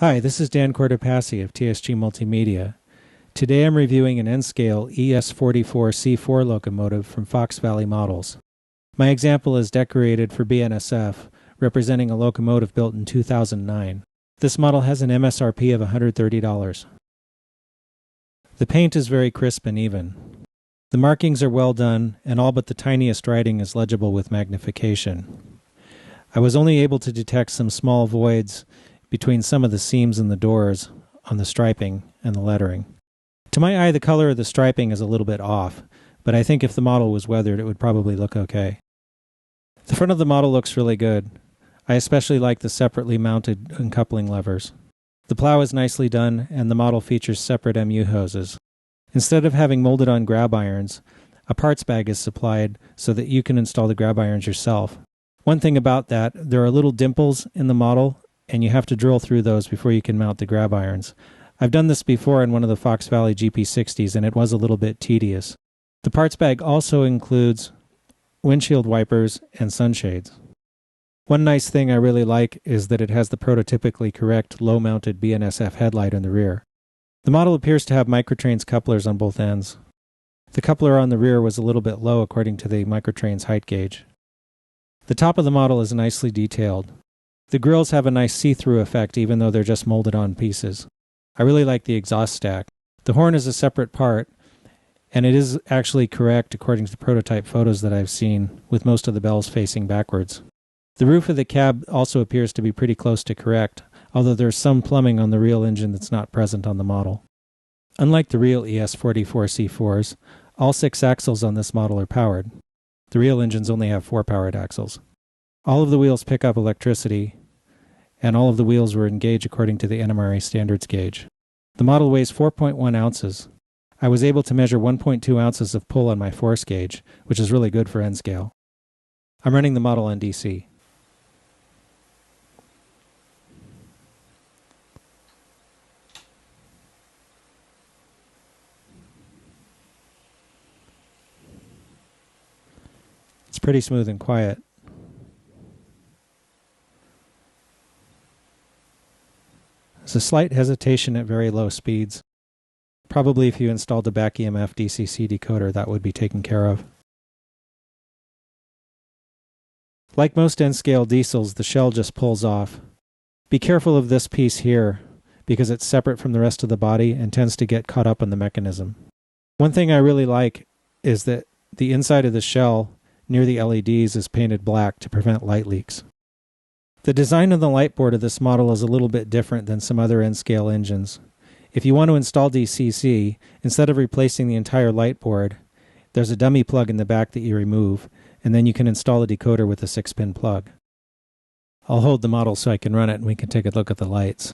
Hi, this is Dan Cortopassi of TSG Multimedia. Today I'm reviewing an N-scale ES44C4 locomotive from Fox Valley Models. My example is decorated for BNSF, representing a locomotive built in 2009. This model has an MSRP of $130. The paint is very crisp and even. The markings are well done, and all but the tiniest writing is legible with magnification. I was only able to detect some small voids between some of the seams in the doors on the striping and the lettering. To my eye, the color of the striping is a little bit off, but I think if the model was weathered, it would probably look okay. The front of the model looks really good. I especially like the separately mounted uncoupling levers. The plow is nicely done, and the model features separate MU hoses. Instead of having molded on grab irons, a parts bag is supplied so that you can install the grab irons yourself. One thing about that, there are little dimples in the model, and you have to drill through those before you can mount the grab irons. I've done this before in one of the Fox Valley GP60s, and it was a little bit tedious. The parts bag also includes windshield wipers and sunshades. One nice thing I really like is that it has the prototypically correct low-mounted BNSF headlight in the rear. The model appears to have Microtrains couplers on both ends. The coupler on the rear was a little bit low according to the Microtrains height gauge. The top of the model is nicely detailed. The grills have a nice see-through effect even though they're just molded on pieces. I really like the exhaust stack. The horn is a separate part, and it is actually correct according to the prototype photos that I've seen, with most of the bells facing backwards. The roof of the cab also appears to be pretty close to correct, although there's some plumbing on the real engine that's not present on the model. Unlike the real ES44C4s, all 6 axles on this model are powered. The real engines only have 4 powered axles. All of the wheels pick up electricity, and all of the wheels were engaged according to the NMRA standards gauge. The model weighs 4.1 ounces. I was able to measure 1.2 ounces of pull on my force gauge, which is really good for N-scale. I'm running the model on DC. It's pretty smooth and quiet. There's a slight hesitation at very low speeds. Probably if you installed a back EMF DCC decoder, that would be taken care of. Like most N-scale diesels, the shell just pulls off. Be careful of this piece here, because it's separate from the rest of the body and tends to get caught up in the mechanism. One thing I really like is that the inside of the shell near the LEDs is painted black to prevent light leaks. The design of the light board of this model is a little bit different than some other N-scale engines. If you want to install DCC, instead of replacing the entire light board, there's a dummy plug in the back that you remove, and then you can install a decoder with a 6-pin plug. I'll hold the model so I can run it and we can take a look at the lights.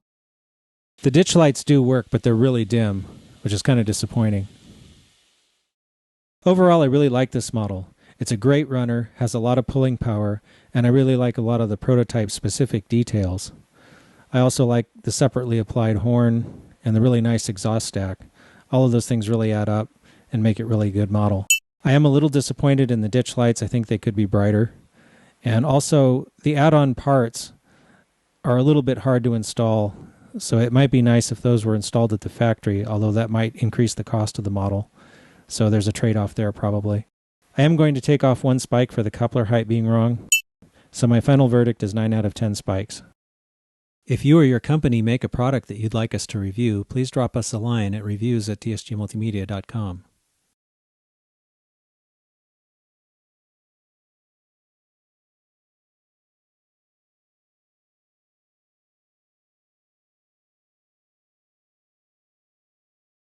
The ditch lights do work, but they're really dim, which is kind of disappointing. Overall, I really like this model. It's a great runner, has a lot of pulling power, and I really like a lot of the prototype-specific details. I also like the separately applied horn and the really nice exhaust stack. All of those things really add up and make it really a good model. I am a little disappointed in the ditch lights. I think they could be brighter. And also, the add-on parts are a little bit hard to install, so it might be nice if those were installed at the factory, although that might increase the cost of the model. So there's a trade-off there probably. I am going to take off 1 spike for the coupler height being wrong, so my final verdict is 9 out of 10 spikes. If you or your company make a product that you'd like us to review, please drop us a line at reviews@tsgmultimedia.com.